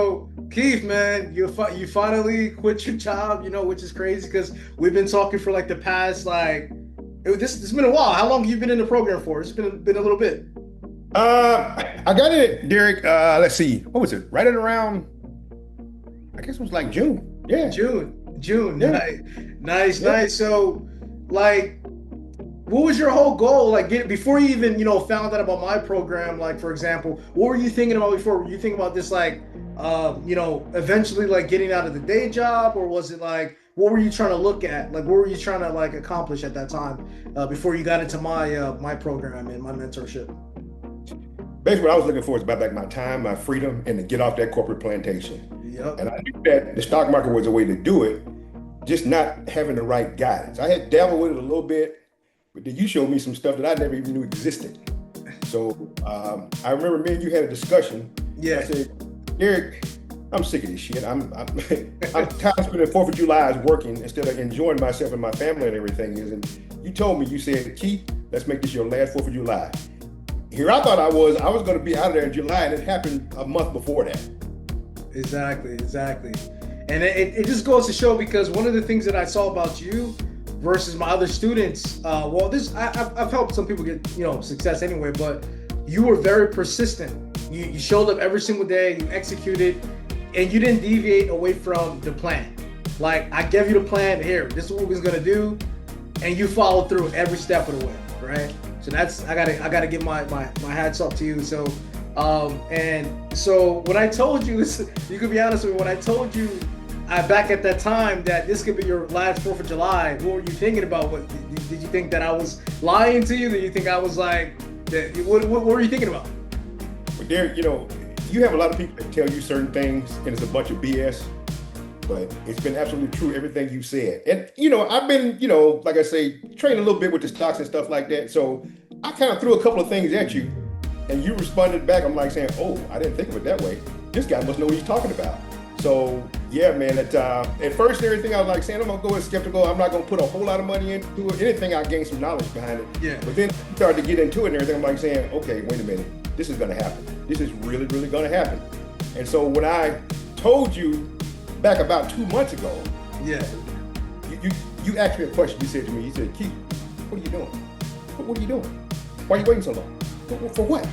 So, Keith, man, you finally quit your job, which is crazy because we've been talking for like the past this it's been a while. How long have you been in the program for? It's been a little bit. I got it, Derek. Let's see. What was it? Right at around, I guess it was like June. Yeah. June, Yeah. nice, nice, Yeah. nice. So, like, what was your whole goal? Like, before you even found out about my program. Like, for example, what were you thinking about before? Were you thinking about this eventually like getting out of the day job, or was it like what were you trying to look at? Like, what were you trying to like accomplish at that time before you got into my program and my mentorship? Basically, what I was looking for is about like my time, my freedom, and to get off that corporate plantation. Yep. And I knew that the stock market was a way to do it, just not having the right guidance. I had dabbled with it a little bit, but then you showed me some stuff that I never even knew existed. So I remember me and you had a discussion. I Yeah. said, Derek, I'm sick of this shit. I'm tired of spending Fourth of July working instead of enjoying myself and my family and everything is. And you told me, you said, Keith, let's make this your last Fourth of July. Here I thought I was going to be out of there in July, and it happened a month before that. Exactly. And it just goes to show because one of the things that I saw about you versus my other students, well, I've helped some people get success anyway, but you were very persistent. You showed up every single day, you executed, and you didn't deviate away from the plan. Like I gave you the plan. Here, this is what we're gonna do, and you followed through every step of the way, right? So that's I gotta give my hats off to you. So and so when I told you this, you could be honest with me. When I told you back at that time that this could be your last Fourth of July, what were you thinking about? What did you think that I was lying to you? Did you think I was like that? What were you thinking about? But there, you have a lot of people that tell you certain things, and it's a bunch of BS. But it's been absolutely true, everything you said. And I've been, like I say, training a little bit with the stocks and stuff like that. So I kind of threw a couple of things at you, and you responded back. I'm like saying, "Oh, I didn't think of it that way. This guy must know what he's talking about." So yeah, man. At first, and everything I was like saying, I'm gonna go with skeptical. I'm not gonna put a whole lot of money into it. Anything, I gained some knowledge behind it. Yeah. But then I started to get into it and everything. I'm like saying, "Okay, wait a minute. This is gonna happen. This is really, really gonna happen." And so when I told you back about 2 months ago, Yeah. you asked me a question. You said to me, you said, Keith, what are you doing? What are you doing? Why are you waiting so long? For what?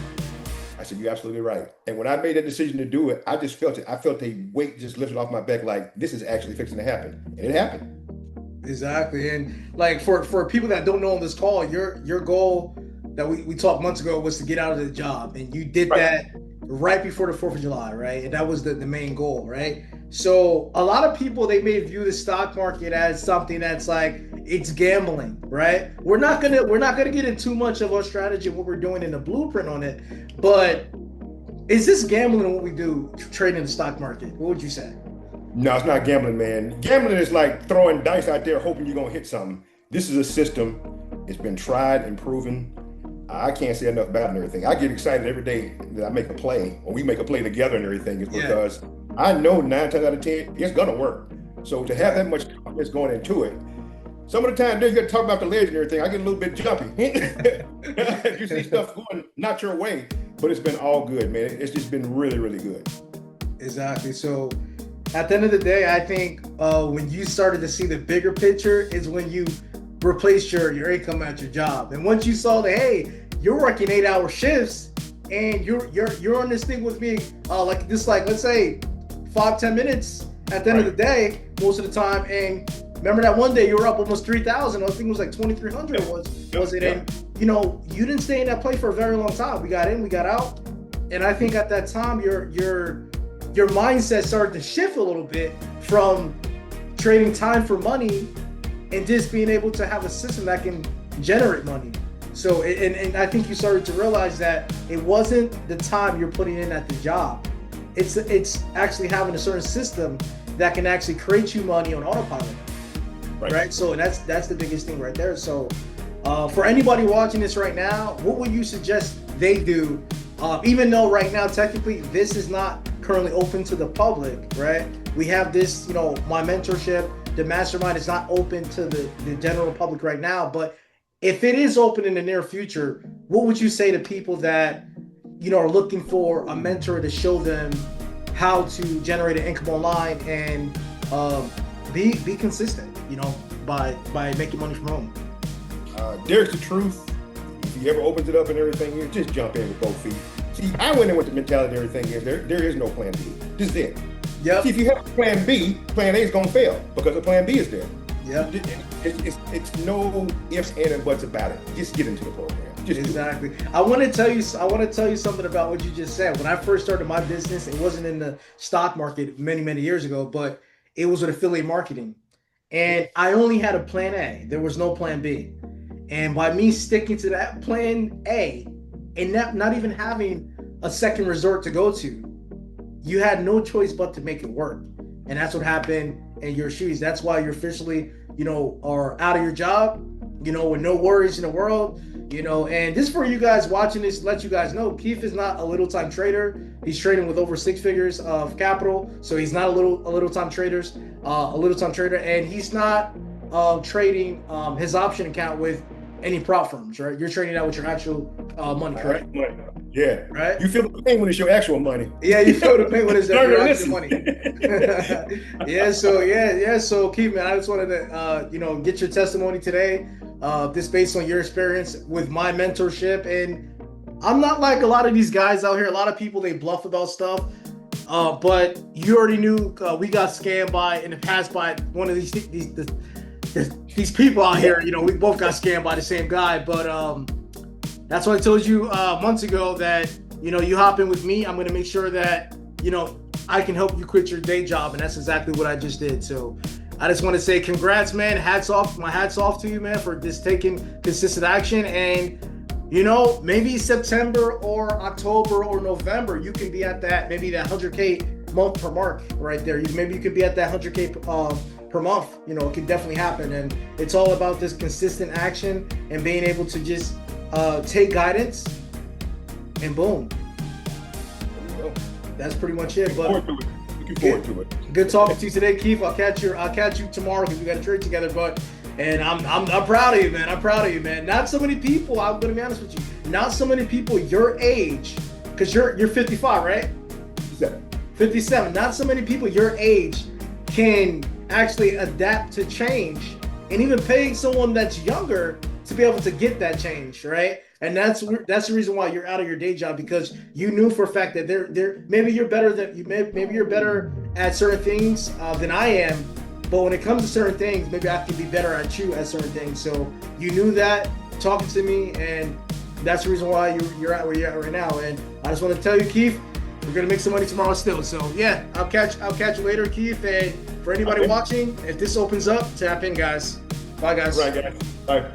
I said, you're absolutely right. And when I made that decision to do it, I just felt it. I felt a weight just lifted off my back, like this is actually fixing to happen. And it happened. Exactly. And like for people that don't know on this call, your goal that we talked months ago was to get out of the job. And you did Right. that right before the 4th of July, right? And that was the main goal, right? So a lot of people they may view the stock market as something that's like it's gambling, right? We're not gonna get into too much of our strategy and what we're doing in the blueprint on it, but is this gambling what we do trading in the stock market? What would you say? No, it's not gambling, man. Gambling is like throwing dice out there hoping you're gonna hit something. This is a system. It's been tried and proven. I can't say enough about it and everything. I get excited every day that I make a play, or we make a play together and everything, is Yeah. because I know 9 times out of 10, it's gonna work. So to have that much confidence going into it, some of the time, you got to talk about the ledge and everything. I get a little bit jumpy. You see stuff going not your way, but it's been all good, man. It's just been really, really good. Exactly. So at the end of the day, I think when you started to see the bigger picture is when you replaced your income at your job. And once you saw that, hey, you're working 8-hour shifts and you're on this thing with me like this, like let's say 5-10 minutes at the end of the Right. day, most of the time. And remember that one day you were up almost 3,000. I think it was like 2,300 was it? Yep. And you didn't stay in that play for a very long time. We got in, we got out. And I think at that time your mindset started to shift a little bit from trading time for money and just being able to have a system that can generate money. So, and I think you started to realize that it wasn't the time you're putting in at the job. It's actually having a certain system that can actually create you money on autopilot, Right. right? So, and that's the biggest thing right there. So, for anybody watching this right now, what would you suggest they do? Even though right now technically this is not currently open to the public, right? We have this, my mentorship, the mastermind is not open to the general public right now, but if it is open in the near future, what would you say to people that are looking for a mentor to show them how to generate an income online and be consistent, by making money from home. There's the truth. If you ever opens it up and everything here, just jump in with both feet. See, I went in with the mentality and everything is there is no plan B. This is it. Yep. See, if you have a plan B, plan A is going to fail because the plan B is there. Yep. It's no ifs, ands, and buts about it. Just get into the program. Just exactly. I want to tell you something about what you just said. When I first started my business, it wasn't in the stock market many years ago, but it was with affiliate marketing. And I only had a plan A. There was no plan B. And by me sticking to that plan A and not even having a second resort to go to, you had no choice but to make it work. And that's what happened in your shoes. That's why you're officially, are out of your job, with no worries in the world, and just for you guys watching this, let you guys know, Keith is not a little time trader. He's trading with over 6 figures of capital. So he's not a little time trader, and he's not trading his option account with any prop firms, right? You're trading that with your actual money, correct? Yeah. Right. You feel the pain when it's your actual money. Yeah, you feel the pain when it's your actual money. So Keith, man, I just wanted to get your testimony today. This based on your experience with my mentorship. And I'm not like a lot of these guys out here. A lot of people, they bluff about stuff. But you already knew we got scammed by in the past by one of these people out here. We both got scammed by the same guy. But that's what I told you months ago, that you hop in with me. I'm going to make sure that I can help you quit your day job, and that's exactly what I just did. So I just want to say congrats, man. My hat's off to you, man, for just taking consistent action. And maybe September or October or November, you can be at that 100K month per mark right there. Maybe you could be at that 100K per month. It could definitely happen. And it's all about this consistent action and being able to just take guidance, and boom. There you go. That's pretty much it. But looking forward to it. Good talking to you today, Keith. I'll catch you tomorrow because we got to trade together. And I'm proud of you, man. I'm proud of you, man. Not so many people. I'm gonna be honest with you. Not so many people your age, because you're 55, right? 57. Not so many people your age can actually adapt to change, and even paying someone that's younger to be able to get that change, right? And that's the reason why you're out of your day job, because you knew for a fact that maybe you're better at certain things than I am, but when it comes to certain things, maybe I can be better at you at certain things. So you knew that talking to me, and that's the reason why you're at where you're at right now. And I just want to tell you, Keith, we're gonna make some money tomorrow still. So yeah, I'll catch you later, Keith. And for anybody watching, if this opens up, tap in, guys. Bye, guys. Right, guys. Bye.